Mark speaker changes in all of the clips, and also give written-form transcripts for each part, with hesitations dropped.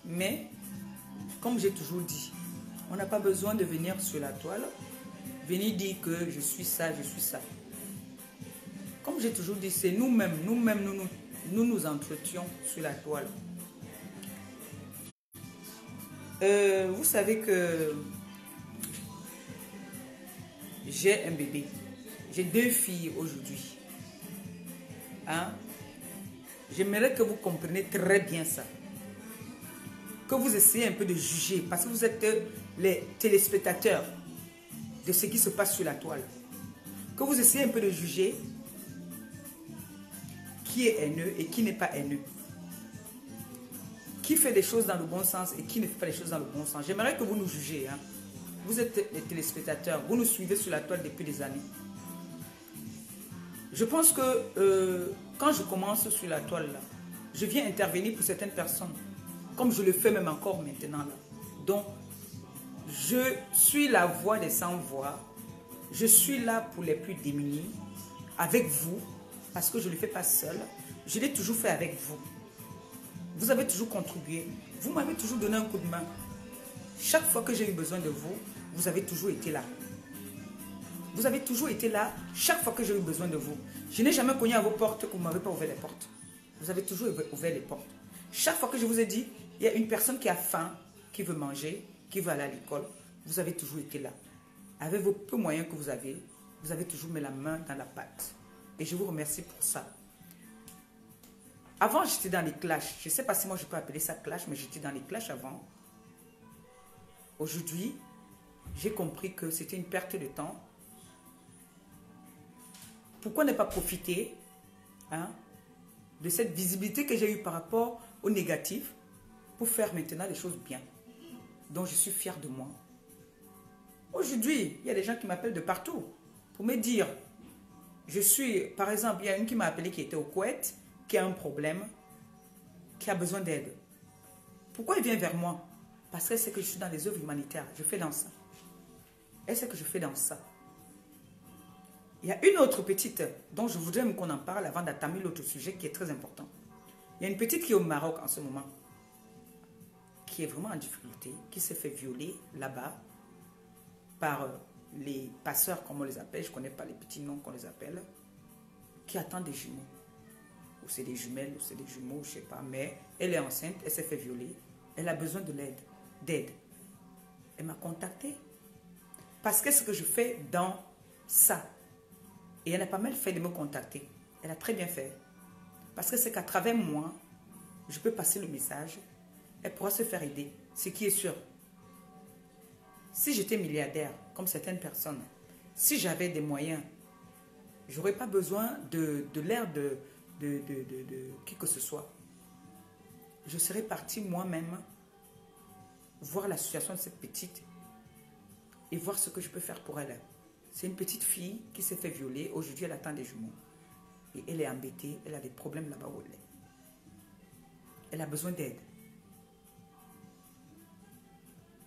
Speaker 1: Mais, comme j'ai toujours dit, on n'a pas besoin de venir sur la toile, venir dire que je suis ça, je suis ça. Comme j'ai toujours dit, c'est nous-mêmes, nous entretions sur la toile. Vous savez que j'ai un bébé. J'ai 2 filles aujourd'hui. Hein? J'aimerais que vous compreniez très bien ça. Que vous essayez un peu de juger, parce que vous êtes les téléspectateurs de ce qui se passe sur la toile. Que vous essayez un peu de juger qui est haineux et qui n'est pas haineux. Qui fait des choses dans le bon sens et qui ne fait pas les choses dans le bon sens. J'aimerais que vous nous jugez. Hein. Vous êtes les téléspectateurs, vous nous suivez sur la toile depuis des années. Je pense que quand je commence sur la toile, là, je viens intervenir pour certaines personnes, comme je le fais même encore maintenant. Là. Donc, je suis la voix des sans-voix. Je suis là pour les plus démunis, avec vous, parce que je ne le fais pas seul. Je l'ai toujours fait avec vous. Vous avez toujours contribué. Vous m'avez toujours donné un coup de main. Chaque fois que j'ai eu besoin de vous, vous avez toujours été là. Vous avez toujours été là chaque fois que j'ai eu besoin de vous. Je n'ai jamais cogné à vos portes que vous ne m'avez pas ouvert les portes. Vous avez toujours ouvert les portes. Chaque fois que je vous ai dit, il y a une personne qui a faim, qui veut manger, qui veut aller à l'école. Vous avez toujours été là. Avec vos peu moyens que vous avez toujours mis la main dans la pâte. Et je vous remercie pour ça. Avant, j'étais dans les clashs. Je ne sais pas si moi je peux appeler ça clash, mais j'étais dans les clashs avant. Aujourd'hui, j'ai compris que c'était une perte de temps. Pourquoi ne pas profiter de cette visibilité que j'ai eue par rapport au négatif pour faire maintenant des choses bien. Donc je suis fière de moi. Aujourd'hui, il y a des gens qui m'appellent de partout pour me dire, par exemple, il y a une qui m'a appelé qui était au Koweït, qui a un problème, qui a besoin d'aide. Pourquoi il vient vers moi? Parce qu'elle sait que je suis dans les œuvres humanitaires, je fais dans ça. Elle sait que je fais dans ça. Il y a une autre petite dont je voudrais qu'on en parle avant d'attamer l'autre sujet qui est très important. Il y a une petite qui est au Maroc en ce moment, qui est vraiment en difficulté, qui s'est fait violer là-bas par les passeurs, comme on les appelle, je ne connais pas les petits noms qu'on les appelle, qui attend des jumeaux. Ou c'est des jumelles, ou c'est des jumeaux, je ne sais pas. Mais elle est enceinte, elle s'est fait violer. Elle a besoin de d'aide. Elle m'a contactée. Parce que ce que je fais dans ça, et elle a pas mal fait de me contacter. Elle a très bien fait. Parce que c'est qu'à travers moi, je peux passer le message. Elle pourra se faire aider. Ce qui est sûr. Si j'étais milliardaire, comme certaines personnes, si j'avais des moyens, je n'aurais pas besoin de l'aide de qui que ce soit. Je serais partie moi-même voir la situation de cette petite et voir ce que je peux faire pour elle. C'est une petite fille qui s'est fait violer. Aujourd'hui, elle attend des jumeaux. Et elle est embêtée. Elle a des problèmes là-bas où elle est. Elle a besoin d'aide.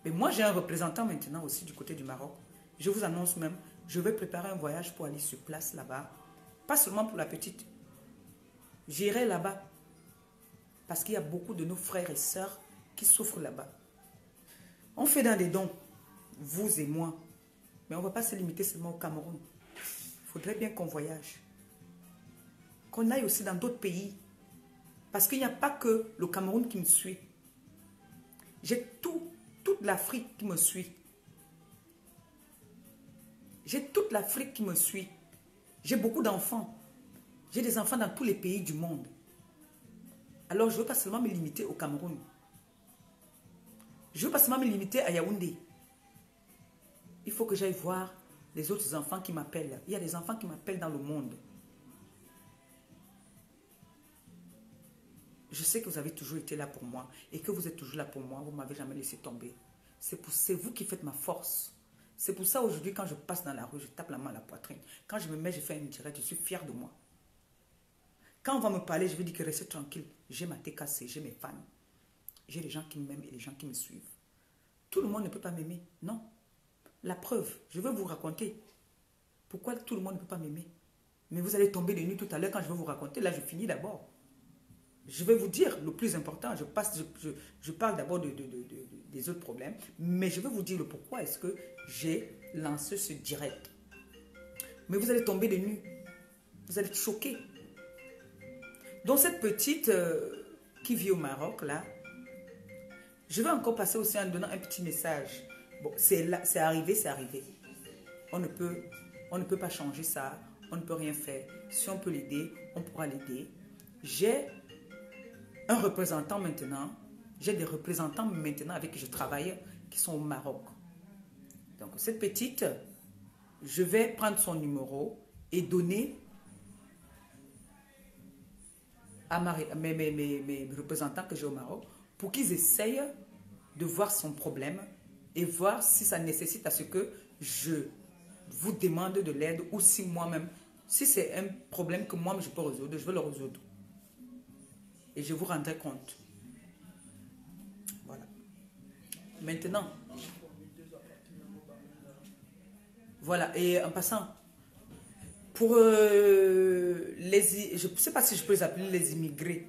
Speaker 1: Mais moi, j'ai un représentant maintenant aussi du côté du Maroc. Je vous annonce même, je vais préparer un voyage pour aller sur place là-bas. Pas seulement pour la petite. J'irai là-bas. Parce qu'il y a beaucoup de nos frères et sœurs qui souffrent là-bas. On fait dans des dons, vous et moi. Mais on ne va pas se limiter seulement au Cameroun. Il faudrait bien qu'on voyage. Qu'on aille aussi dans d'autres pays. Parce qu'il n'y a pas que le Cameroun qui me suit. J'ai toute l'Afrique qui me suit. J'ai toute l'Afrique qui me suit. J'ai beaucoup d'enfants. J'ai des enfants dans tous les pays du monde. Alors je ne veux pas seulement me limiter au Cameroun. Je ne veux pas seulement me limiter à Yaoundé. Il faut que j'aille voir les autres enfants qui m'appellent. Il y a des enfants qui m'appellent dans le monde. Je sais que vous avez toujours été là pour moi et que vous êtes toujours là pour moi. Vous ne m'avez jamais laissé tomber. C'est vous qui faites ma force. C'est pour ça aujourd'hui quand je passe dans la rue, je tape la main à la poitrine. Quand je me mets, je fais une direct, je suis fière de moi. Quand on va me parler, je vais dire que restez tranquille. J'ai ma TKC, j'ai mes fans. J'ai les gens qui m'aiment et les gens qui me suivent. Tout le monde ne peut pas m'aimer. Non. La preuve, je vais vous raconter pourquoi tout le monde ne peut pas m'aimer. Mais vous allez tomber de nuit tout à l'heure quand je vais vous raconter. Là, je finis d'abord. Je vais vous dire le plus important. Je parle d'abord des autres problèmes, mais je vais vous dire le pourquoi est-ce que j'ai lancé ce direct. Mais vous allez tomber des nues. Vous allez être choqués. Donc cette petite qui vit au Maroc, là, je vais encore passer aussi en donnant un petit message. Bon, c'est arrivé, c'est arrivé. On ne peut pas changer ça. On ne peut rien faire. Si on peut l'aider, on pourra l'aider. J'ai un représentant maintenant. J'ai des représentants maintenant avec qui je travaille qui sont au Maroc. Donc cette petite, je vais prendre son numéro et donner à mes représentants que j'ai au Maroc pour qu'ils essayent de voir son problème et voir si ça nécessite à ce que je vous demande de l'aide ou si moi-même, si c'est un problème que moi je peux résoudre, je vais le résoudre. Et je vous rendrai compte. Voilà. Maintenant, voilà. Et en passant, pour je ne sais pas si je peux les appeler les immigrés,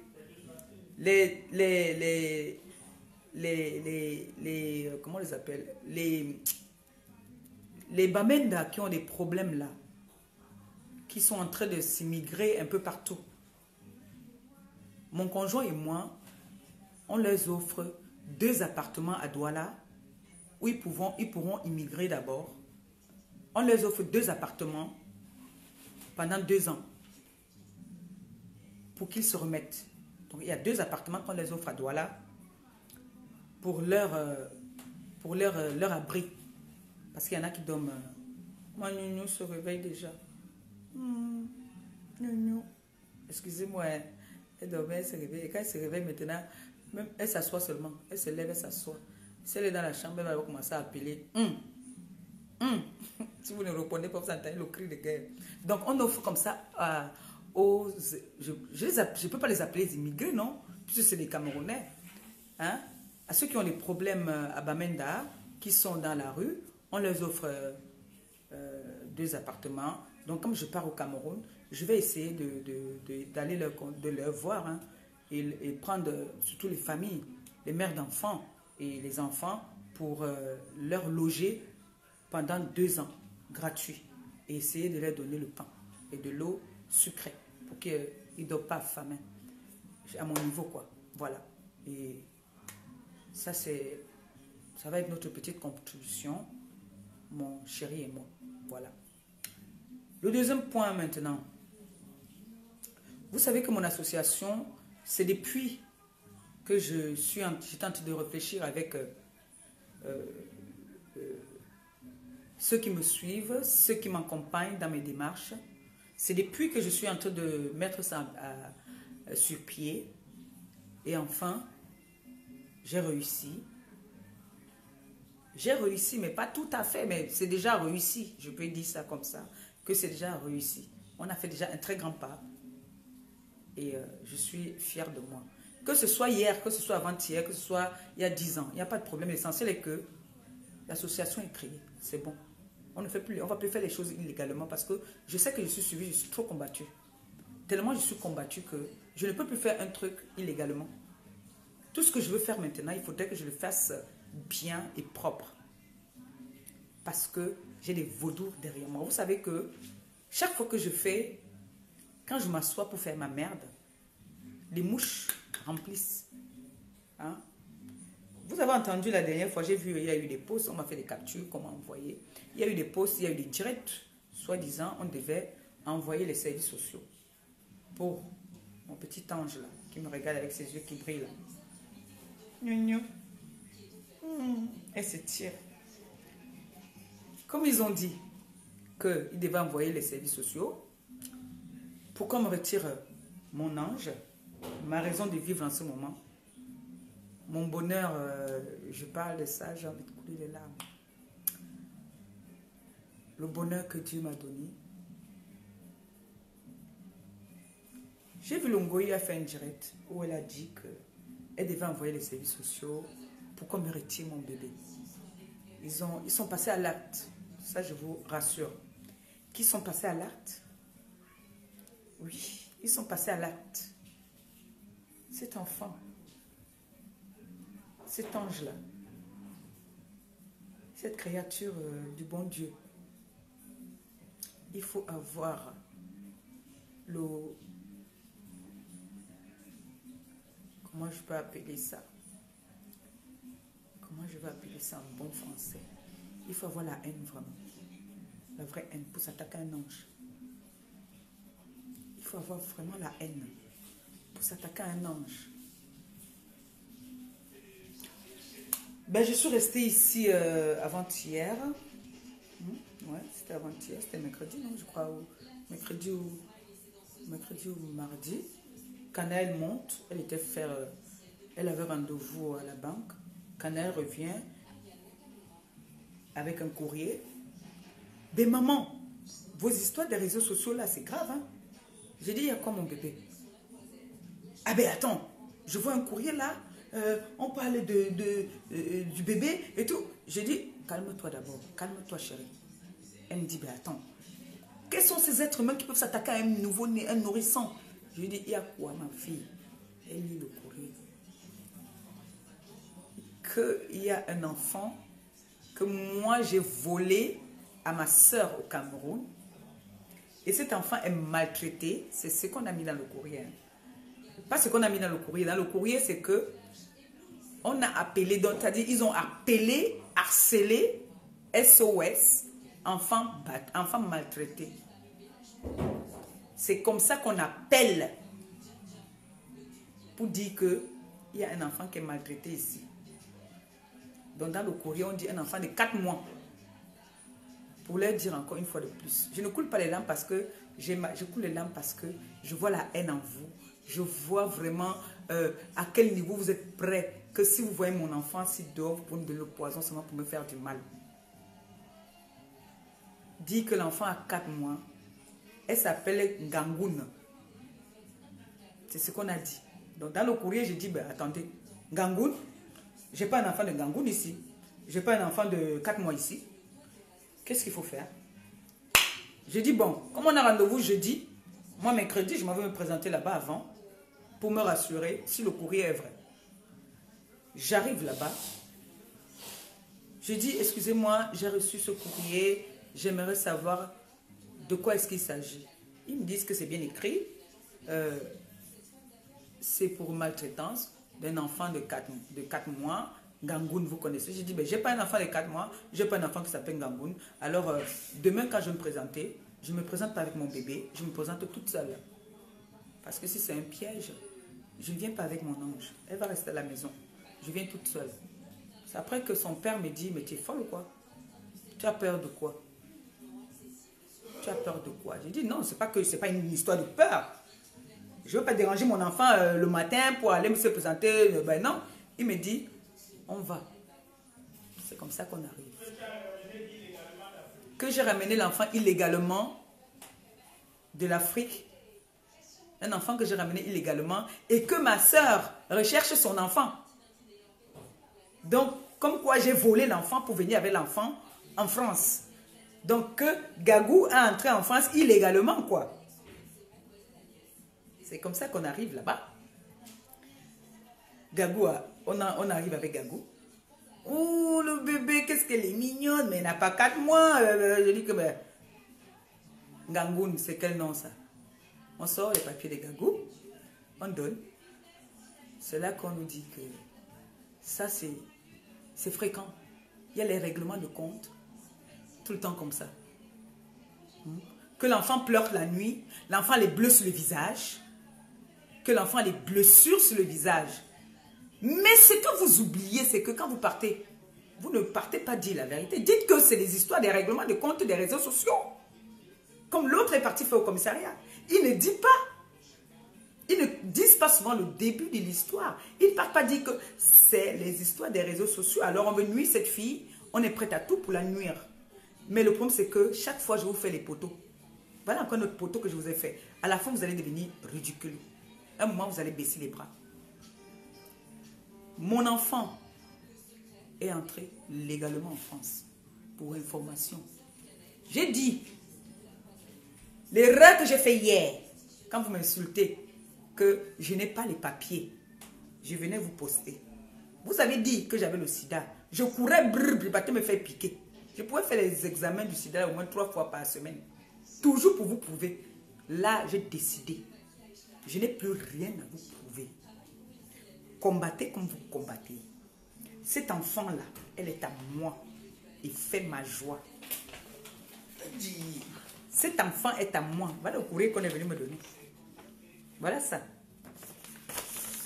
Speaker 1: comment on les appelle, les Bamenda qui ont des problèmes là, qui sont en train de s'immigrer un peu partout. Mon conjoint et moi, on leur offre 2 appartements à Douala où ils pourront immigrer d'abord. On leur offre 2 appartements pendant 2 ans pour qu'ils se remettent. Donc il y a 2 appartements qu'on les offre à Douala pour leur abri. Parce qu'il y en a qui dorment. Moi, Nounou se réveille déjà. Nounou. Excusez-moi, elle dormait, elle se réveille. Et quand elle se réveille maintenant, même elle s'assoit seulement. Elle se lève, elle s'assoit. Si elle est dans la chambre, elle va commencer à appeler. Si vous ne répondez pas, vous entendez le cri de guerre. Donc, on offre comme ça aux... Je ne peux pas les appeler les immigrés, non? Puisque c'est des Camerounais. Hein? À ceux qui ont des problèmes à Bamenda, qui sont dans la rue, on leur offre 2 appartements. Donc, comme je pars au Cameroun, je vais essayer d'aller de leur voir, hein, et prendre surtout les familles, les mères d'enfants et les enfants pour leur loger pendant 2 ans, gratuit. Et essayer de leur donner le pain et de l'eau sucrée pour qu'ils ne dorment pas affamés. À mon niveau, quoi. Voilà. Et ça va être notre petite contribution, mon chéri et moi. Voilà. Le deuxième point maintenant. Vous savez que mon association, c'est depuis que j'étais en train de réfléchir avec ceux qui me suivent, ceux qui m'accompagnent dans mes démarches. C'est depuis que je suis en train de mettre ça sur pied. Et enfin, j'ai réussi. J'ai réussi, mais pas tout à fait, mais c'est déjà réussi. Je peux dire ça comme ça, que c'est déjà réussi. On a fait déjà un très grand pas. Et je suis fière de moi. Que ce soit hier, que ce soit avant-hier, que ce soit il y a 10 ans, il n'y a pas de problème. L'essentiel est que l'association est créée. C'est bon. On ne va plus faire les choses illégalement parce que je sais que je suis suivie, je suis trop combattue. Tellement je suis combattue que je ne peux plus faire un truc illégalement. Tout ce que je veux faire maintenant, il faudrait que je le fasse bien et propre. Parce que j'ai des vaudours derrière moi. Vous savez que chaque fois que je fais, quand je m'assois pour faire ma merde, les mouches remplissent. Hein? Vous avez entendu la dernière fois, j'ai vu, il y a eu des posts, on m'a fait des captures, comment envoyer. Il y a eu des posts, il y a eu des directs, soi-disant, on devait envoyer les services sociaux pour mon petit ange là, qui me regarde avec ses yeux qui brillent là. Gnou, gnou. Elle se tire. Comme ils ont dit qu'ils devaient envoyer les services sociaux, pour qu'on me retire mon ange, ma raison de vivre en ce moment, mon bonheur, je parle de ça, j'ai envie de couler les larmes. Le bonheur que Dieu m'a donné. J'ai vu Longoï a fait un direct où elle a dit qu'elle devait envoyer les services sociaux pour qu'on me retire mon bébé. Ils sont passés à l'acte. Ça, je vous rassure. Qui sont passés à l'acte? Oui, ils sont passés à l'acte. cet enfant, cet ange-là, cette créature du bon Dieu, il faut avoir le... Comment je peux appeler ça? Comment je vais appeler ça en bon français? Il faut avoir la haine vraiment. La vraie haine pour s'attaquer à un ange. Il faut avoir vraiment la haine pour s'attaquer à un ange. Ben, je suis restée ici avant-hier. Ouais, c'était avant-hier, c'était mercredi, non, je crois. Mercredi ou mardi. Quand elle monte, elle était faire... elle avait rendez-vous à la banque. Quand elle revient avec un courrier. Ben maman, vos histoires des réseaux sociaux là, c'est grave, hein. J'ai dit, il y a quoi mon bébé? Ah ben attends, je vois un courrier là, on parle du bébé et tout. J'ai dit, calme-toi d'abord, calme-toi chérie. Elle me dit, ben attends, quels sont ces êtres humains qui peuvent s'attaquer à un nouveau-né, un nourrisson? Je lui dis, il y a quoi ma fille? Elle lit le courrier. Qu'il y a un enfant que moi j'ai volé à ma soeur au Cameroun. Et cet enfant est maltraité. C'est ce qu'on a mis dans le courrier. Pas ce qu'on a mis dans le courrier. Dans le courrier, c'est que on a appelé, donc c'est-à-dire ils ont appelé, harcelé, SOS, enfant maltraité. C'est comme ça qu'on appelle pour dire qu'il y a un enfant qui est maltraité ici. Donc dans le courrier, on dit un enfant de 4 mois. Pour leur dire encore une fois de plus, je ne coule pas les larmes parce que je coule les larmes parce que je vois la haine en vous. Je vois vraiment à quel niveau vous êtes prêts. Que si vous voyez mon enfant s'il dort, vous pouvez me donner le poison seulement pour me faire du mal. Dit que l'enfant a 4 mois. Elle s'appelle Ngangoun. C'est ce qu'on a dit. Donc dans le courrier, j'ai dit, ben, attendez, Ngangoun, je n'ai pas un enfant de Ngangoun ici. Je n'ai pas un enfant de 4 mois ici. Qu'est-ce qu'il faut faire? J'ai dit, bon, comme on a rendez-vous jeudi, moi, mercredi, je m'en vais me présenter là-bas avant pour me rassurer si le courrier est vrai. J'arrive là-bas. Je dis, excusez-moi, j'ai reçu ce courrier. J'aimerais savoir de quoi est-ce qu'il s'agit. Ils me disent que c'est bien écrit. C'est pour maltraitance d'un enfant de 4 mois. Ngangoun, vous connaissez. J'ai dit, ben, je n'ai pas un enfant de 4 mois. Je n'ai pas un enfant qui s'appelle Ngangoun. Alors, demain, quand je vais me présenter, je ne me présente pas avec mon bébé. Je me présente toute seule. Parce que si c'est un piège, je ne viens pas avec mon ange. Elle va rester à la maison. Je viens toute seule. C'est après que son père me dit, mais tu es folle ou quoi? Tu as peur de quoi? Tu as peur de quoi? J'ai dit, non, c'est pas une histoire de peur. Je ne veux pas déranger mon enfant le matin pour aller me se présenter. Ben non. Il me dit, on va. C'est comme ça qu'on arrive. Que j'ai ramené l'enfant illégalement de l'Afrique. Un enfant que j'ai ramené illégalement. Et que ma soeur recherche son enfant. Donc, comme quoi j'ai volé l'enfant pour venir avec l'enfant en France. Donc, que Gagou a entré en France illégalement, quoi. C'est comme ça qu'on arrive là-bas. Gagou, on arrive avec Gagou. Oh, le bébé, qu'est-ce qu'elle est mignonne, mais elle n'a pas 4 mois. Je dis que, ben, Ngangoun, c'est quel nom ça? On sort les papiers de Gagou, on donne. C'est là qu'on nous dit que ça, c'est fréquent. Il y a les règlements de compte, tout le temps comme ça. Que l'enfant pleure la nuit, l'enfant a les bleus sur le visage, que l'enfant a les blessures sur le visage. Mais ce que vous oubliez, c'est que quand vous partez, vous ne partez pas dire la vérité. Dites que c'est des histoires des règlements de compte des réseaux sociaux. Comme l'autre est parti faire au commissariat. Il ne dit pas. Ils ne disent pas souvent le début de l'histoire. Ils ne partent pas dire que c'est les histoires des réseaux sociaux. Alors on veut nuire cette fille, on est prêt à tout pour la nuire. Mais le problème c'est que chaque fois je vous fais les poteaux. Voilà encore notre poteau que je vous ai fait. À la fin vous allez devenir ridicule. À un moment vous allez baisser les bras. Mon enfant est entré légalement en France. Pour information. J'ai dit, l'erreur que j'ai fait hier, quand vous m'insultez, que je n'ai pas les papiers je venais vous poster. Vous avez dit que j'avais le sida. Je courais, pour me faire piquer. Je pouvais faire les examens du sida au moins 3 fois par semaine. Toujours pour vous prouver. Là, j'ai décidé. Je n'ai plus rien à vous prouver. Combattez comme vous combattez. Cet enfant-là, elle est à moi et fait ma joie. Cet enfant est à moi. Voilà le courrier qu'on est venu me donner. Voilà ça.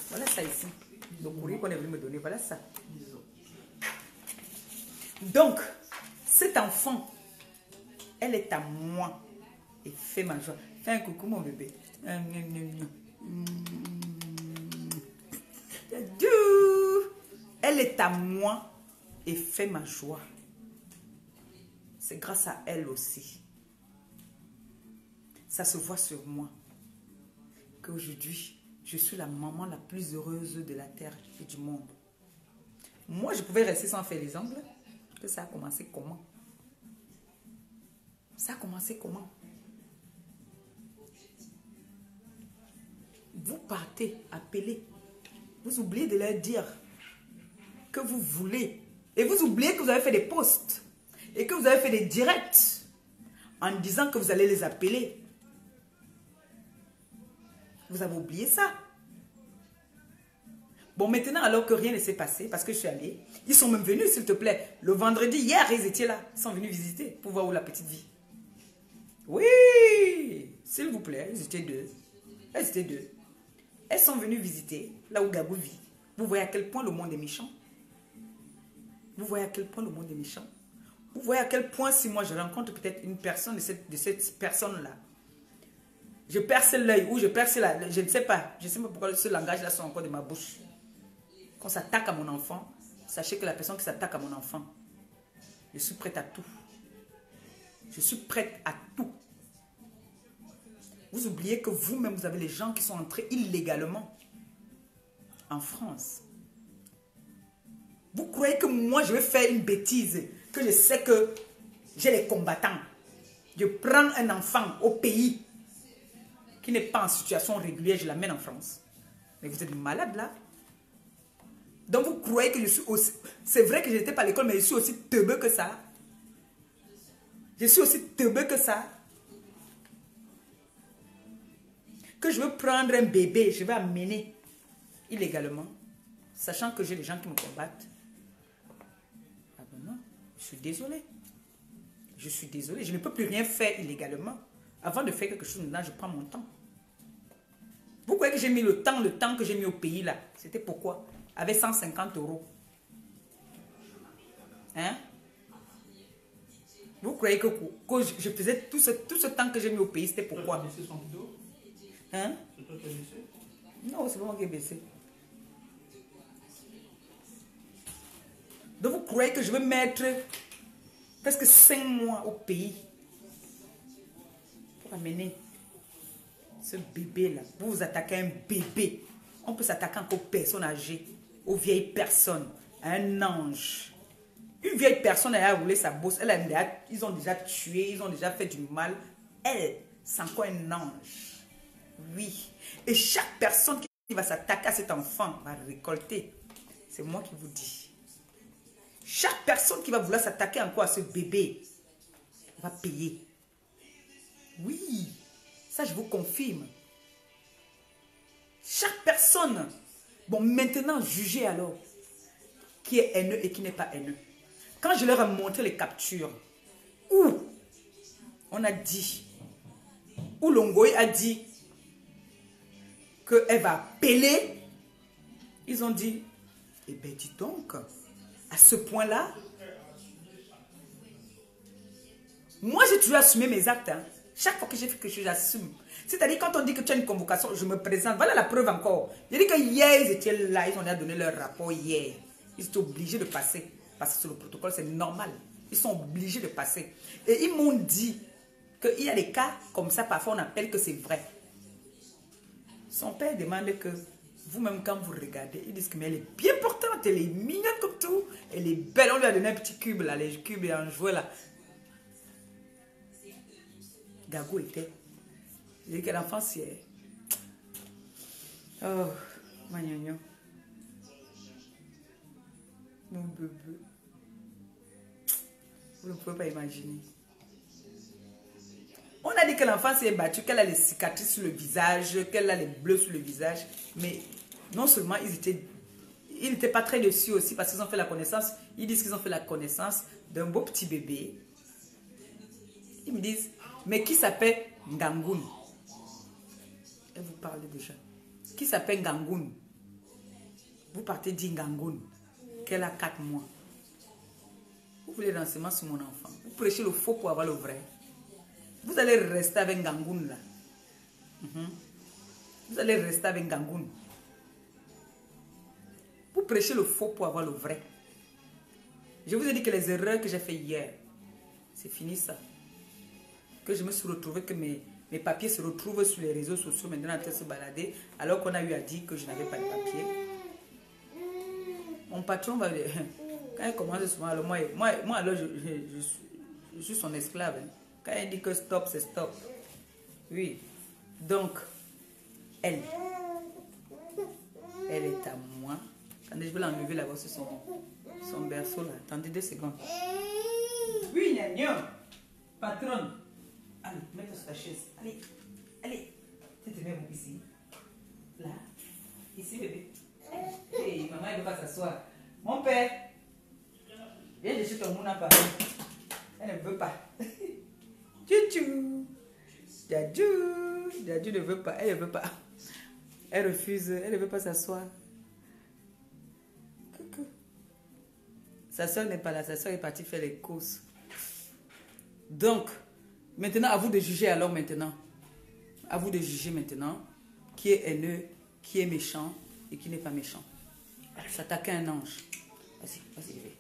Speaker 1: Voilà ça ici. Le courrier qu'on est venu me donner. Voilà ça. Donc, cet enfant, elle est à moi et fait ma joie. Fais un coucou mon bébé. Elle est à moi et fait ma joie. C'est grâce à elle aussi. Ça se voit sur moi. Qu'aujourd'hui, je suis la maman la plus heureuse de la terre et du monde. Moi, je pouvais rester sans faire les ongles. Que ça a commencé comment? Ça a commencé comment? Vous partez, appelez. Vous oubliez de leur dire que vous voulez. Et vous oubliez que vous avez fait des posts. Et que vous avez fait des directs. En disant que vous allez les appeler. Vous avez oublié ça. Bon, maintenant, alors que rien ne s'est passé, parce que je suis allée, ils sont même venus, s'il te plaît. Le vendredi, hier, ils étaient là. Ils sont venus visiter pour voir où la petite vit. Oui, s'il vous plaît, ils étaient deux. Elles étaient deux. Elles sont venues visiter là où Gabou vit. Vous voyez à quel point le monde est méchant. Vous voyez à quel point le monde est méchant. Vous voyez à quel point si moi je rencontre peut-être une personne de cette personne-là, je perce l'œil ou je perce la... Je ne sais pas. Je ne sais pas pourquoi ce langage-là sort encore de ma bouche. Quand on s'attaque à mon enfant, sachez que la personne qui s'attaque à mon enfant, je suis prête à tout. Je suis prête à tout. Vous oubliez que vous-même, vous avez les gens qui sont entrés illégalement en France. Vous croyez que moi, je vais faire une bêtise, que je sais que j'ai les combattants. Je prends un enfant au pays qui n'est pas en situation régulière, je l'amène en France. Mais vous êtes malade là. Donc vous croyez que je suis aussi... C'est vrai que je n'étais pas à l'école, mais je suis aussi teubeux que ça. Je suis aussi teubeux que ça. Que je veux prendre un bébé, je vais amener illégalement, sachant que j'ai des gens qui me combattent. Ah ben non, je suis désolée. Je suis désolée, je ne peux plus rien faire illégalement. Avant de faire quelque chose, maintenant, je prends mon temps. Vous croyez que j'ai mis le temps que j'ai mis au pays là, c'était pourquoi? Avec 150 €. Hein? Vous croyez que je faisais tout ce temps que j'ai mis au pays, c'était pourquoi? Hein?
Speaker 2: C'est toi qui as baissé?
Speaker 1: Non, c'est pas moi qui ai baissé. Donc vous croyez que je vais mettre presque 5 mois au pays pour amener ce bébé-là. Vous vous attaquez à un bébé. On peut s'attaquer encore aux personnes âgées, aux vieilles personnes, à un ange. Une vieille personne, elle a roulé sa bosse, ils ont déjà tué, ils ont déjà fait du mal. Elle, c'est encore un ange. Oui. Et chaque personne qui va s'attaquer à cet enfant va récolter. C'est moi qui vous dis. Chaque personne qui va vouloir s'attaquer encore à ce bébé va payer. Oui. Ça, je vous confirme. Chaque personne. Bon, maintenant, jugez alors qui est haineux et qui n'est pas haineux. Quand je leur ai montré les captures, où on a dit, où Longoy a dit qu'elle va appeler, ils ont dit, eh bien dis donc, à ce point-là, moi j'ai toujours assumé mes actes. Hein. Chaque fois que j'ai fait quelque chose, j'assume. C'est-à-dire quand on dit que tu as une convocation, je me présente. Voilà la preuve encore. J'ai dit que hier, ils étaient là, ils ont donné leur rapport hier. Ils étaient obligés de passer. Parce que sur le protocole, c'est normal. Ils sont obligés de passer. Et ils m'ont dit qu'il y a des cas comme ça, parfois on appelle que c'est vrai. Son père demande que vous-même, quand vous regardez, ils disent que mais elle est bien portante, elle est mignonne comme tout, elle est belle. On lui a donné un petit cube là, les cubes et un jouet là. Gagou était. Il dit que l'enfant c'est. Oh, magnagnon. Mon bébé. Vous ne pouvez pas imaginer. On a dit que l'enfant s'est battu, qu'elle a les cicatrices sur le visage, qu'elle a les bleus sur le visage. Mais non seulement ils n'étaient pas très dessus aussi parce qu'ils ont fait la connaissance. Ils disent qu'ils ont fait la connaissance d'un beau petit bébé. Ils me disent, mais qui s'appelle Ngangoun? Elle vous parle déjà. Qui s'appelle Ngangoun? Vous partez dire Ngangoun, qu'elle a 4 mois. Vous voulez renseignements sur mon enfant. Vous prêchez le faux pour avoir le vrai. Vous allez rester avec Ngangoun là. Vous allez rester avec Ngangoun. Vous prêchez le faux pour avoir le vrai. Je vous ai dit que les erreurs que j'ai fait hier, c'est fini ça. Que je me suis retrouvé, que mes papiers se retrouvent sur les réseaux sociaux maintenant en train de se balader, alors qu'on a eu à dire que je n'avais pas de papiers. Mon patron va... Quand il commence souvent, alors moi alors je suis son esclave. Hein. Quand il dit que stop, c'est stop. Oui. Donc, elle est à moi. Attendez, je vais l'enlever là-bas sur son berceau là. Attendez 2 secondes. Oui, Nagnon. Patronne. Allez, mets-toi sur ta chaise. Allez, allez. Tu te mets où ici? Là. Ici, bébé. Hey, maman, elle ne veut pas s'asseoir. Mon père. Viens de chez ton mouna par. Elle ne veut pas. Tchou. Dadju ne veut pas. Elle ne veut pas. Elle refuse. Elle ne veut pas s'asseoir. Coucou. Sa soeur n'est pas là. Sa soeur est partie faire les courses. Donc, maintenant, à vous de juger alors maintenant. À vous de juger maintenant qui est haineux, qui est méchant et qui n'est pas méchant. S'attaquer à un ange. Vas-y, vas-y, bébé.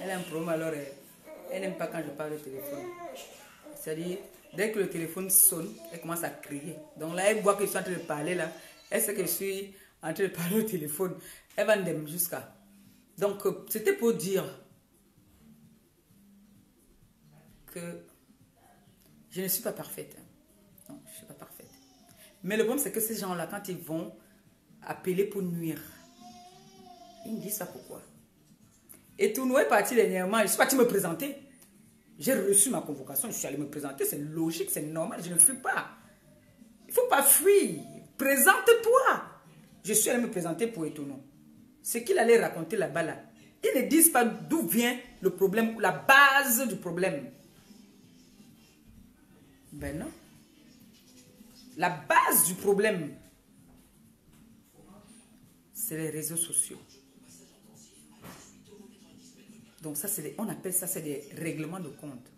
Speaker 1: Elle a un problème alors, elle n'aime pas quand je parle au téléphone. C'est-à-dire, dès que le téléphone sonne, elle commence à crier. Donc là, elle voit que je suis en train de parler là. Elle sait que je suis en train de parler au téléphone. Elle va me jusqu'à. Donc, c'était pour dire que je ne suis pas parfaite. Non, je ne suis pas parfaite. Mais le problème, c'est que ces gens-là, quand ils vont appeler pour nuire, ils me disent ça pourquoi? Et tout nous est parti dernièrement. Je suis parti me présenter. J'ai reçu ma convocation. Je suis allé me présenter. C'est logique, c'est normal. Je ne fuis pas. Il ne faut pas fuir. Présente-toi. Je suis allé me présenter pour Etono. Ce qu'il allait raconter là-bas, là. Ils ne disent pas d'où vient le problème, la base du problème. Ben non. La base du problème, c'est les réseaux sociaux. Donc ça, on appelle ça, c'est des règlements de compte.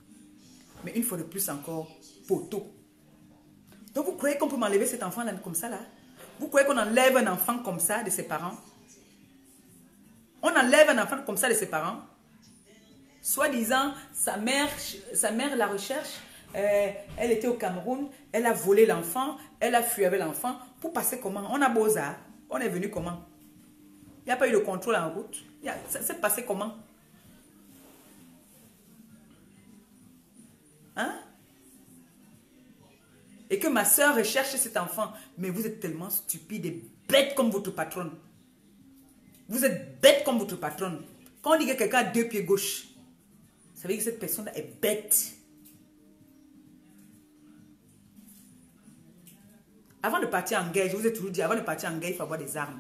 Speaker 1: Mais une fois de plus encore, poteau. Donc vous croyez qu'on peut m'enlever cet enfant là, comme ça là? Vous croyez qu'on enlève un enfant comme ça de ses parents? On enlève un enfant comme ça de ses parents? Soi-disant, sa mère la recherche, elle était au Cameroun, elle a volé l'enfant, elle a fui avec l'enfant. Pour passer comment? On a beau ça. On est venu comment? Il n'y a pas eu de contrôle en route. Ça s'est passé comment? Hein? Et que ma soeur recherche cet enfant. Mais vous êtes tellement stupide et bête comme votre patronne. Vous êtes bête comme votre patronne. Quand on dit que quelqu'un a 2 pieds gauche, ça veut dire que cette personne-là est bête. Avant de partir en guerre, je vous ai toujours dit, avant de partir en guerre, il faut avoir des armes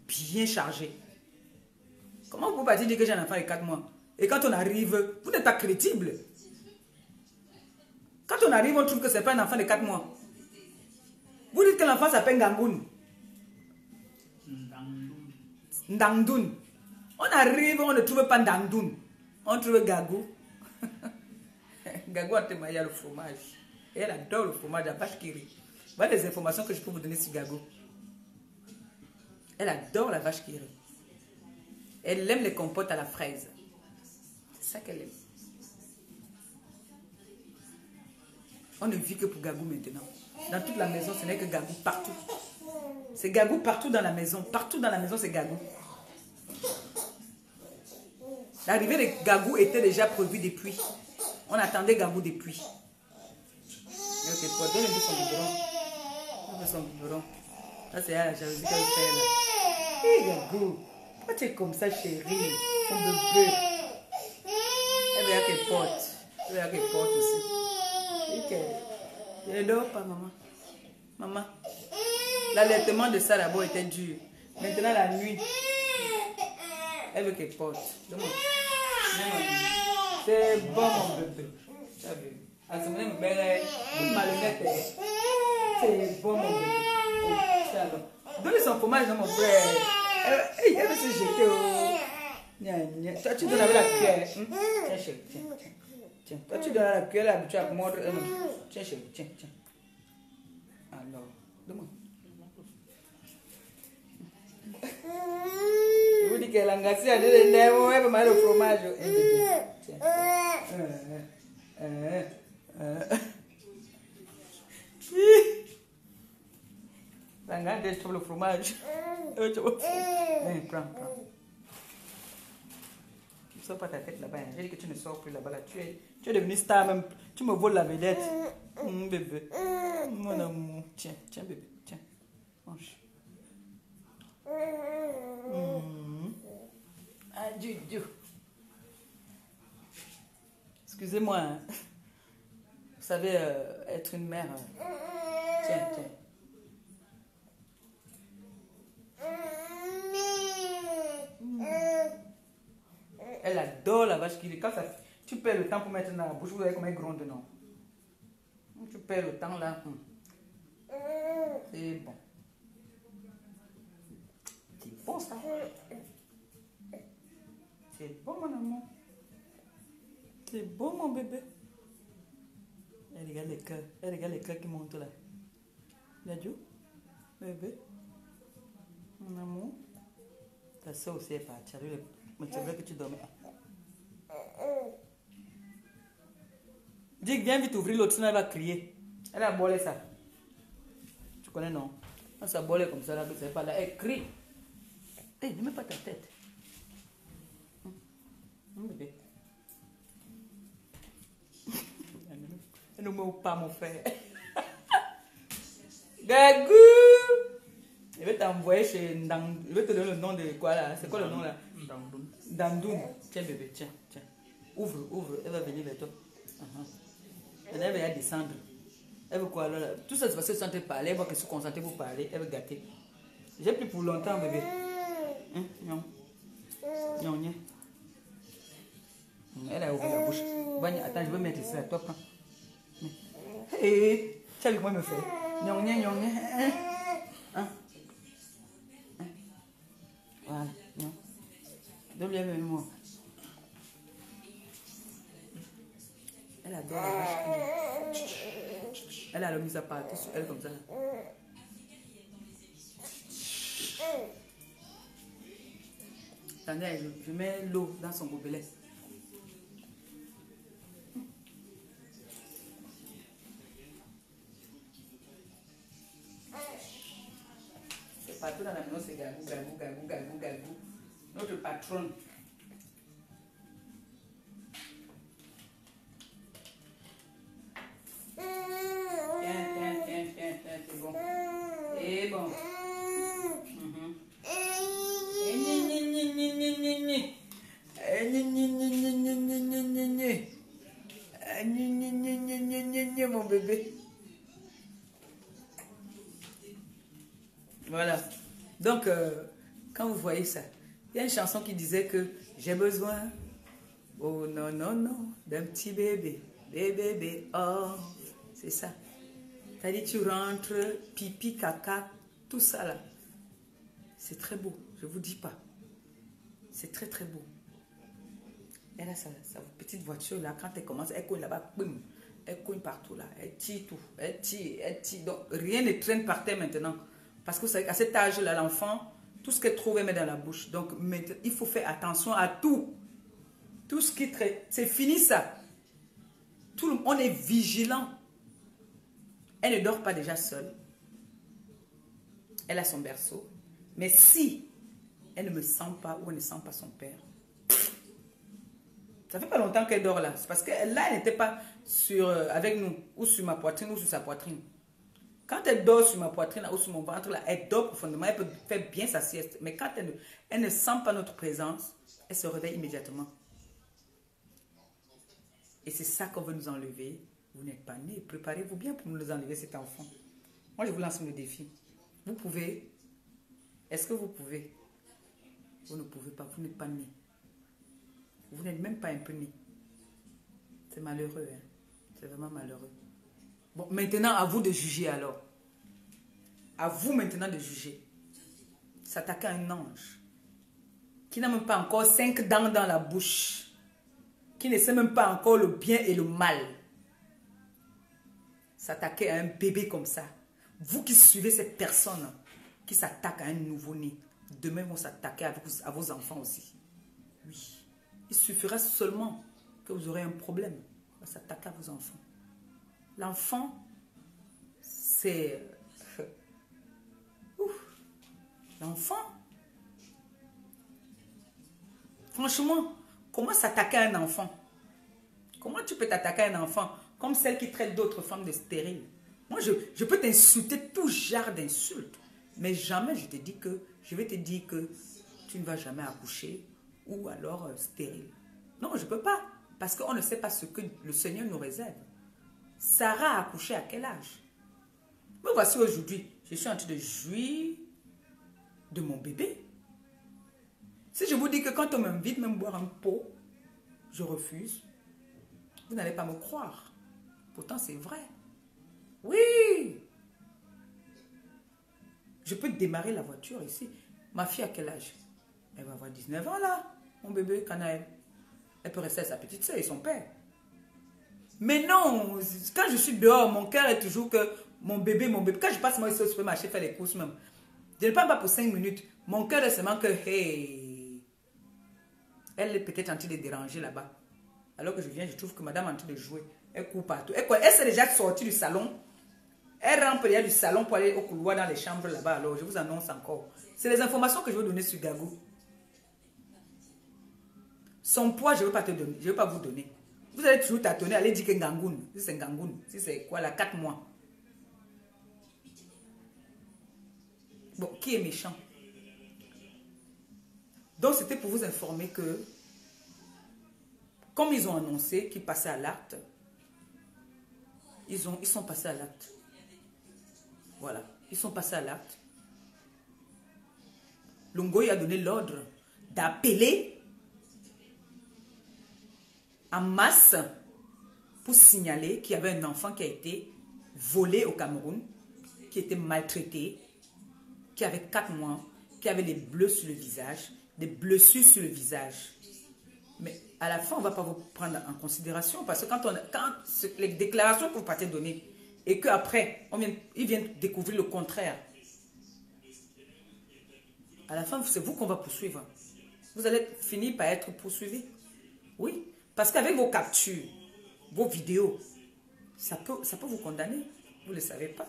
Speaker 1: bien chargées. Comment vous pouvez partir dire que j'ai un enfant de 4 mois? Et quand on arrive, vous n'êtes pas crédible. Quand on arrive, on trouve que ce n'est pas un enfant de 4 mois. Vous dites que l'enfant s'appelle Ngangoun. Ndangdoun. On arrive, on ne trouve pas Ndangdoun. On trouve Gagou. Gagou a témoigné le fromage. Et elle adore le fromage à vache qui rit. Voilà les informations que je peux vous donner sur Gagou. Elle adore la vache qui rit. Elle aime les compotes à la fraise. C'est ça qu'elle aime. On ne vit que pour Gagou maintenant. Dans toute la maison, ce n'est que Gagou partout. C'est Gagou partout dans la maison. Partout dans la maison, c'est Gagou. L'arrivée de Gagou était déjà prévue depuis. On attendait Gagou depuis. Ok? tes potes. Donne un peu son biberon. Donne son biberon. Ça, c'est la jalousie qu'elle fait là. Hé, Gagou. Pourquoi tu es comme ça, chérie? Mon bébé. Elle veut qu'elle porte. Elle veut qu'elle porte aussi. Et qu'elle ne dort pas, maman. Maman. L'allaitement de ça d'abord était dur. Maintenant, la nuit, elle veut qu'elle porte. Donne-moi. C'est bon, mon bébé. Tu as vu? À ce moment, une malhonnête. C'est bon, mon bébé. Donne son fromage à mon frère. Elle veut se jeter. Toi, tu donnes avec la cuillère. Tiens, chérie, tiens. Toi, tu donnes la cuillère, elle est habituée à mordre. Tiens, chérie, tiens. Alors, donne-moi. Je vous dis qu'elle a engagé à dire les nerfs, elle veut mal au fromage. Tiens. Regarde, je trouve le fromage. Prends. Ne sors pas ta tête là-bas. J'ai dit que tu ne sors plus là-bas. Là. Tu es devenu star même. Tu me voles la vedette. Bébé. Mon amour. Tiens, bébé. Tiens. Mange. Ah, Dieu. Excusez-moi. Hein. Vous savez, être une mère. Tiens. Elle adore la vache qui rit. Quand ça, tu perds le temps pour mettre dans la bouche, vous voyez comment elle gronde, non? Tu perds le temps là. C'est bon. C'est bon ça. C'est bon mon amour. C'est bon mon bébé. Elle regarde les cœurs. Elle regarde les cœurs qui montent là. Yadjo, bébé. Mon amour. Ta soeur aussi est partie. Mais c'est vrai que tu dormais. Dis, viens vite ouvrir l'autre, sinon elle va crier. Elle a bolé ça. Tu connais, non? Quand ça bolé comme ça, là, c'est pas là. Elle crie. Hé, ne mets pas ta tête. Bébé. Elle ne me pas, mon frère. Gagou! Je vais t'envoyer chez Ndang. Je vais te donner le nom de quoi là? C'est quoi le nom là? Dandoun. Tiens bébé, tiens. Ouvre. Elle va venir vers toi. Elle va descendre. Elle veut quoi là? Tout ça, c'est parce que tu es en train de parler. Elle va que se concentrer pour parler. Elle veut gâter. J'ai plus pour longtemps bébé. Non. Elle a ouvert la bouche. Attends, je vais mettre ça. Toi, prends. Hé, tu as vu comment elle me fait? Non. Voilà, non. Donne-lui un moi. Elle adore la vache. Elle a mis sa partie sur elle comme ça. Attendez, je mets l'eau dans son gobelet. C'est partout dans la maison, c'est Gagou. Notre patronne. Tiens, c'est bon. Et bon. Mon bébé. Voilà. Donc, quand vous voyez ça, il y a une chanson qui disait que j'ai besoin, oh non, d'un petit bébé. Bébé, oh, c'est ça. C'est-à-dire tu rentres, pipi, caca, tout ça là. C'est très beau, je ne vous dis pas. C'est très très beau. Elle a sa petite voiture là, quand elle commence, elle cogne là-bas, boum, elle cogne partout là, elle tire tout, elle tire. Donc rien ne traîne par terre maintenant. Parce que vous savez qu'à cet âge-là, l'enfant, tout ce qu'elle trouve, elle met dans la bouche. Donc il faut faire attention à tout. Tout ce qui traite, c'est fini ça. On est vigilant. Elle ne dort pas déjà seule. Elle a son berceau. Mais si elle ne me sent pas ou elle ne sent pas son père, ça fait pas longtemps qu'elle dort là. C'est parce que là, elle n'était pas... avec nous, ou sur ma poitrine, ou sur sa poitrine. Quand elle dort sur ma poitrine ou sur mon ventre, là, elle dort profondément, elle peut faire bien sa sieste. Mais quand elle ne sent pas notre présence, elle se réveille immédiatement. Et c'est ça qu'on veut nous enlever. Vous n'êtes pas nés. Préparez-vous bien pour nous enlever cet enfant. Moi, je vous lance le défi. Vous pouvez. Est-ce que vous pouvez? Vous ne pouvez pas. Vous n'êtes pas nés. Vous n'êtes même pas un peu nés. C'est malheureux. Hein? C'est vraiment malheureux. Bon, maintenant, à vous de juger alors. À vous maintenant de juger. S'attaquer à un ange qui n'a même pas encore 5 dents dans la bouche, qui ne sait même pas encore le bien et le mal. S'attaquer à un bébé comme ça. Vous qui suivez cette personne qui s'attaque à un nouveau-né, demain vont s'attaquer à vos enfants aussi. Oui. Il suffira seulement que vous aurez un problème. On va s'attaquer à vos enfants. L'enfant, c'est... L'enfant. Franchement, comment s'attaquer à un enfant? Comment tu peux t'attaquer à un enfant comme celle qui traite d'autres femmes de stériles? Moi, je peux t'insulter tout genre d'insultes, mais jamais je vais te dire que tu ne vas jamais accoucher ou alors stérile. Non, je ne peux pas, parce qu'on ne sait pas ce que le Seigneur nous réserve. Sarah a accouché à quel âge? Me voici aujourd'hui, je suis en train de jouir de mon bébé. Si je vous dis que quand on m'invite même boire un pot, je refuse, vous n'allez pas me croire. Pourtant, c'est vrai. Oui. Je peux démarrer la voiture ici. Ma fille, à quel âge? Elle va avoir 19 ans là. Mon bébé, Canaël. Elle peut rester à sa petite soeur et son père. Mais non, quand je suis dehors, mon cœur est toujours que mon bébé. Quand je passe moi ici au supermarché faire les courses même, je ne parle pas pour 5 minutes. Mon cœur est seulement que, hey, elle est peut-être en train de déranger là-bas. Alors que je viens, je trouve que madame est en train de jouer. Elle court partout. Elle s'est déjà sortie du salon. Elle rentre il y a du salon pour aller au couloir dans les chambres là-bas. Alors, je vous annonce encore. C'est les informations que je veux donner sur Gagou. Son poids, je ne veux pas te donner. Je ne veux pas vous donner. Vous allez toujours tâtonner, allez dire que Ngangoun. Si c'est Ngangoun, si c'est quoi là, 4 mois. Bon, qui est méchant? Donc, c'était pour vous informer que, comme ils ont annoncé qu'ils passaient à l'acte, ils sont passés à l'acte. Voilà, ils sont passés à l'acte. Longoy a donné l'ordre d'appeler en masse pour signaler qu'il y avait un enfant qui a été volé au Cameroun, qui était maltraité, qui avait 4 mois, qui avait des bleus sur le visage, des blessures sur le visage. Mais à la fin, on ne va pas vous prendre en considération parce que quand les déclarations que vous partez donner et qu'après, ils viennent découvrir le contraire, à la fin, c'est vous qu'on va poursuivre. Vous allez finir par être poursuivi. Oui, parce qu'avec vos captures, vos vidéos, ça peut vous condamner. Vous ne le savez pas.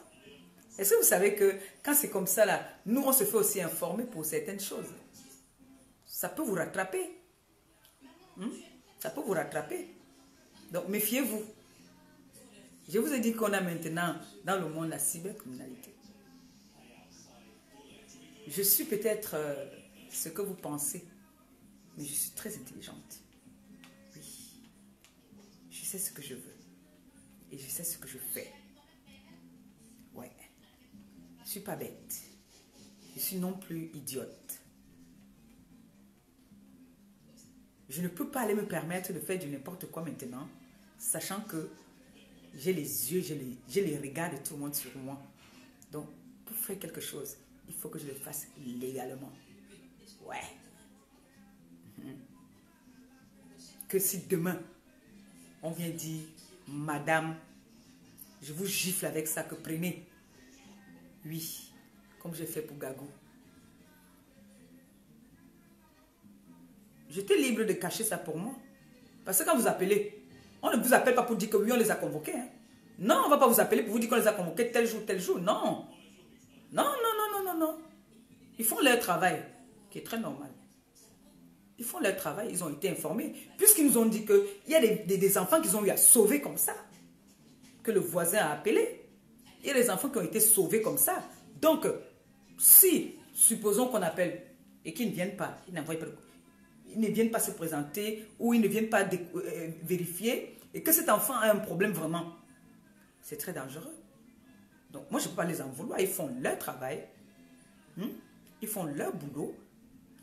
Speaker 1: Est-ce que vous savez que quand c'est comme ça, là, nous, on se fait aussi informer pour certaines choses. Ça peut vous rattraper. Ça peut vous rattraper. Donc, méfiez-vous. Je vous ai dit qu'on a maintenant dans le monde la cybercriminalité. Je suis peut-être ce que vous pensez, mais je suis très intelligente. Oui. Je sais ce que je veux. Et je sais ce que je fais. Ouais. Je ne suis pas bête. Je suis non plus idiote. Je ne peux pas aller me permettre de faire du n'importe quoi maintenant, sachant que j'ai les yeux, j'ai les regards de tout le monde sur moi. Donc, pour faire quelque chose, il faut que je le fasse légalement. Ouais. Que si demain, on vient dire, madame, je vous gifle avec ça, que prenez. Oui, comme j'ai fait pour Gagou. J'étais libre de cacher ça pour moi. Parce que quand vous appelez, on ne vous appelle pas pour dire que oui, on les a convoqués. Hein. Non, on ne va pas vous appeler pour vous dire qu'on les a convoqués tel jour. Non. Non. Ils font leur travail, qui est très normal. Ils font leur travail, ils ont été informés. Puisqu'ils nous ont dit qu'il y a des enfants qu'ils ont eu à sauver comme ça. Que le voisin a appelé. Il y a des enfants qui ont été sauvés comme ça. Donc, si, supposons qu'on appelle et qu'ils ne viennent pas, ils ne viennent pas se présenter ou ils ne viennent pas vérifier et que cet enfant a un problème vraiment, c'est très dangereux. Donc, moi, je ne peux pas les en vouloir. Ils font leur travail. Ils font leur boulot,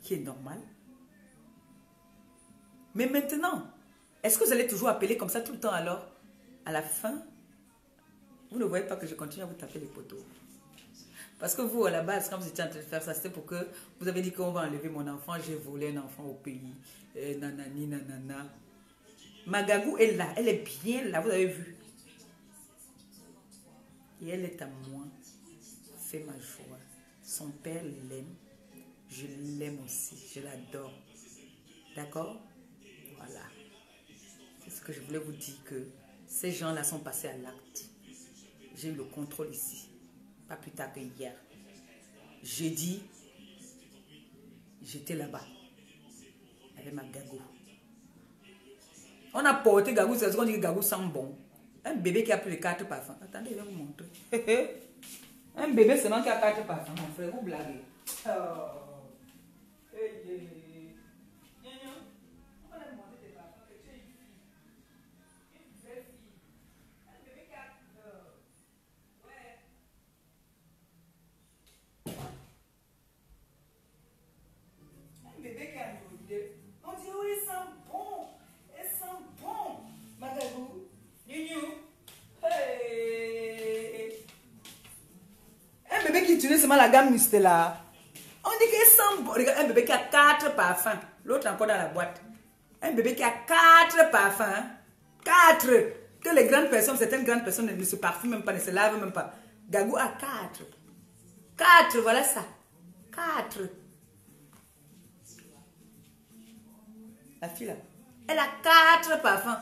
Speaker 1: qui est normal. Mais maintenant, est-ce que vous allez toujours appeler comme ça tout le temps alors? À la fin, vous ne voyez pas que je continue à vous taper les poteaux. Parce que vous, à la base, quand vous étiez en train de faire ça, c'était pour que vous avez dit qu'on va enlever mon enfant, j'ai volé un enfant au pays. Nanani, nanana. Ma Gagou est là, elle est bien là, vous avez vu. Et elle est à moi. C'est ma joie. Son père l'aime. Je l'aime aussi. Je l'adore. D'accord? Voilà. C'est ce que je voulais vous dire, que ces gens-là sont passés à l'acte. J'ai eu le contrôle ici. Pas plus tard que hier. Jeudi, j'étais là-bas. Avec ma Gagou. On a porté Gagou, c'est ce qu'on dit que Gagou sent bon. Un bébé qui a plus de 4 parfums. Attendez, je vais vous montrer. Un bébé seulement qui a 4 parfums, mon frère, vous blaguez. Oh. On va lui montrer tes parfums, que tu es une fille. Une vraie fille. Un bébé qui a... ouais. Un bébé qui a une idée. On dit, oh, il sent bon. Il sent bon. Magagou. Hey. Un bébé qui utilise seulement la gamme Mistela. On dit qu'il sent bon. Regarde, un bébé qui a 4 parfums. L'autre encore dans la boîte. Un bébé qui a 4 parfums. 4. Que les grandes personnes, certaines grandes personnes ne se parfument même pas, ne se lavent même pas. Gagou a 4. 4, voilà ça. 4. La fille là. Elle a 4 parfums.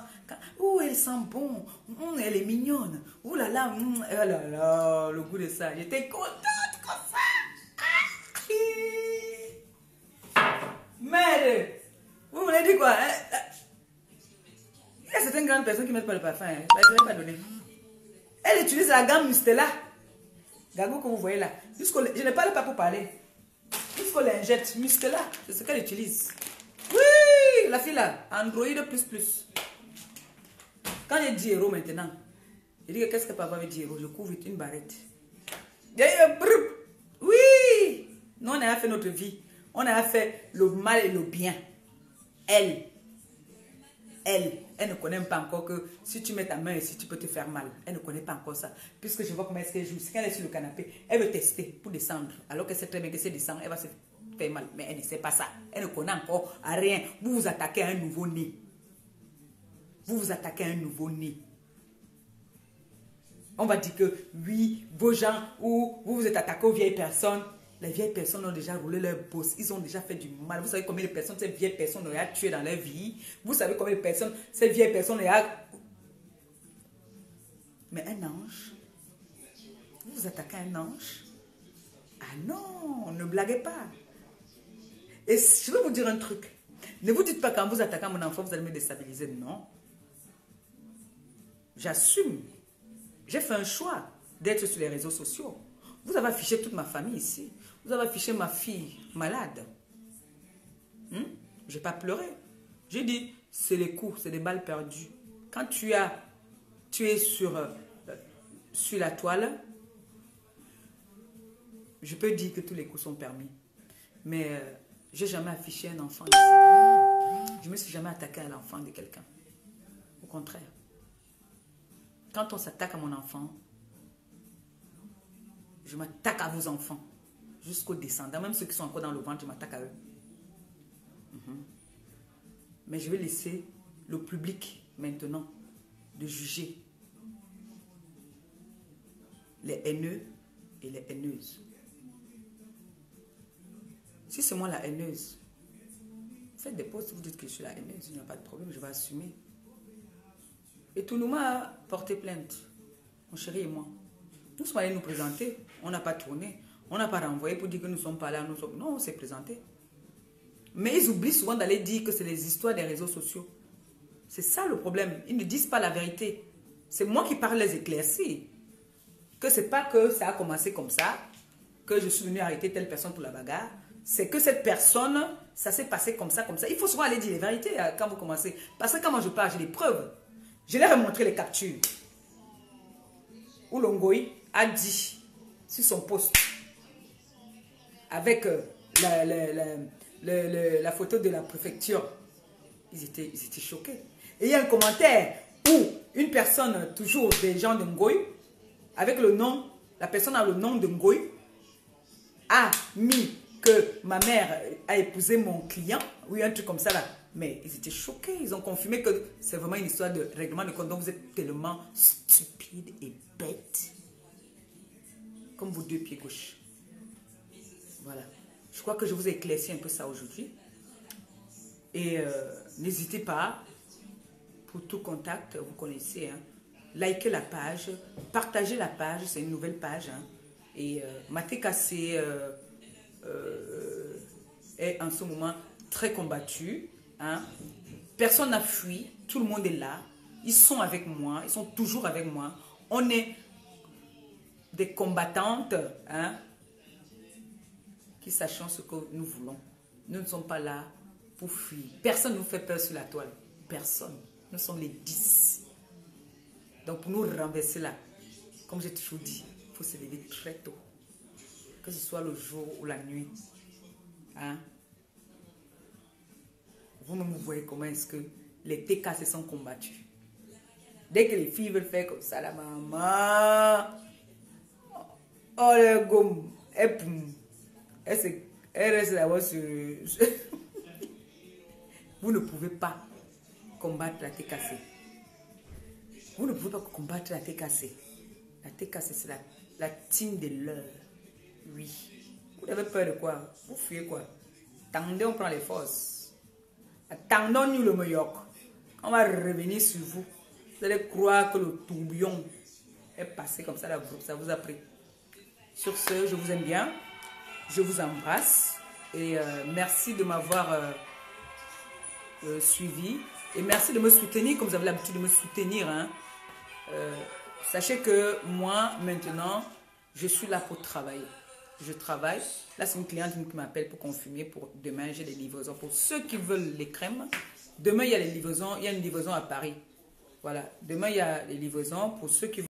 Speaker 1: Ouh, elle sent bon. Elle est mignonne. Ouh là là. Oh là là, le goût de ça. J'étais contente comme ça. Merde. Vous voulez dire quoi? Il y a certaines grandes personnes qui ne mettent pas le parfum. Je ne vais pas donner. Elle utilise la gamme Mustela. Gagou que vous voyez là. Je ne parle pas pour parler. Jusqu'au lingette. Mustela, c'est ce qu'elle utilise. Oui, la fille là. Android plus. Quand j'ai 10 € maintenant, je dis que qu'est-ce que papa veut dire? Je couvre une barrette. Oui! Nous, on a fait notre vie. On a fait le mal et le bien. Elle ne connaît pas encore que si tu mets ta main ici, tu peux te faire mal. Elle ne connaît pas encore ça. Puisque je vois comment est-ce qu'elle joue. Quand elle est sur le canapé, elle veut tester pour descendre. Alors qu'elle sait très bien que si elle descend, elle va se faire mal. Mais elle ne sait pas ça. Elle ne connaît encore à rien. Vous vous attaquez à un nouveau-né. Vous vous attaquez à un nouveau-né. On va dire que oui, vos gens, ou vous vous êtes attaqué aux vieilles personnes. Les vieilles personnes ont déjà roulé leur bosse. Ils ont déjà fait du mal. Vous savez combien de personnes ces vieilles personnes ont tué dans leur vie. Vous savez combien de personnes ces vieilles personnes ont... Mais un ange, vous vous attaquez à un ange? Ah non, ne blaguez pas. Et je vais vous dire un truc. Ne vous dites pas quand vous attaquez à mon enfant, vous allez me déstabiliser. Non. J'assume. J'ai fait un choix d'être sur les réseaux sociaux. Vous avez affiché toute ma famille ici. Vous avez affiché ma fille malade. Je n'ai pas pleuré. J'ai dit, c'est les coups, c'est des balles perdues. Quand tu es sur la toile, je peux dire que tous les coups sont permis. Mais je n'ai jamais affiché un enfant ici. Je ne me suis jamais attaqué à l'enfant de quelqu'un. Au contraire. Quand on s'attaque à mon enfant, je m'attaque à vos enfants. Jusqu'aux descendants. Même ceux qui sont encore dans le ventre, je m'attaque à eux. Mais je vais laisser le public maintenant de juger les haineux et les haineuses. Si c'est moi la haineuse, faites des posts, vous dites que je suis la haineuse, il n'y a pas de problème, je vais assumer. Et tout le monde a porté plainte, mon chéri et moi. Nous sommes allés nous présenter, on n'a pas tourné, on n'a pas renvoyé pour dire que nous ne sommes pas là, non, on s'est présenté. Mais ils oublient souvent d'aller dire que c'est les histoires des réseaux sociaux. C'est ça le problème. Ils ne disent pas la vérité. C'est moi qui parle les éclaircir. Que c'est pas que ça a commencé comme ça, que je suis venu arrêter telle personne pour la bagarre. C'est que cette personne, ça s'est passé comme ça, comme ça. Il faut souvent aller dire les vérités quand vous commencez. Parce que quand moi je parle, j'ai des preuves. Je leur ai montré les captures. Où Longoï a dit sur son post, avec la photo de la préfecture, ils étaient choqués. Et il y a un commentaire où une personne, toujours des gens de Ngoï, avec le nom, la personne a le nom de Ngoï, a mis que ma mère a épousé mon client, oui, un truc comme ça là. Mais ils étaient choqués, ils ont confirmé que c'est vraiment une histoire de règlement de compte. Donc vous êtes tellement stupide et bête, comme vos deux pieds gauche. Voilà. Je crois que je vous ai éclairci un peu ça aujourd'hui. Et n'hésitez pas, pour tout contact, vous connaissez, hein, likez la page, partagez la page, c'est une nouvelle page. Hein, et Matécassé est en ce moment très combattu. Hein. Personne n'a fui, tout le monde est là. Ils sont avec moi, ils sont toujours avec moi. On est des combattantes, hein, qui sachons ce que nous voulons. Nous ne sommes pas là pour fuir. Personne ne nous fait peur sur la toile. Personne. Nous sommes les 10. Donc pour nous renverser là, comme j'ai toujours dit, il faut se lever très tôt. Que ce soit le jour ou la nuit. Hein? Vous-même, vous voyez comment est-ce que les TK se sont combattus. Dès que les filles veulent faire comme ça, la maman, oh le gomme, elle reste là-bas sur... Vous ne pouvez pas combattre la TKC. Vous ne pouvez pas combattre la TKC. La TKC, c'est la team de l'heure. Oui. Vous avez peur de quoi? Vous fuyez quoi? Attendez, on prend les forces. Attendons-nous le meilleur. On va revenir sur vous. Vous allez croire que le tourbillon est passé comme ça, ça vous a pris. Sur ce, je vous aime bien. Je vous embrasse. Et merci de m'avoir suivi. Et merci de me soutenir comme vous avez l'habitude de me soutenir. Hein. Sachez que moi, maintenant, je suis là pour travailler. Je travaille. Là, c'est une cliente qui m'appelle pour confirmer. Pour demain, j'ai des livraisons. Pour ceux qui veulent les crèmes, demain, il y a les livraisons. Il y a une livraison à Paris. Voilà. Demain, il y a les livraisons. Pour ceux qui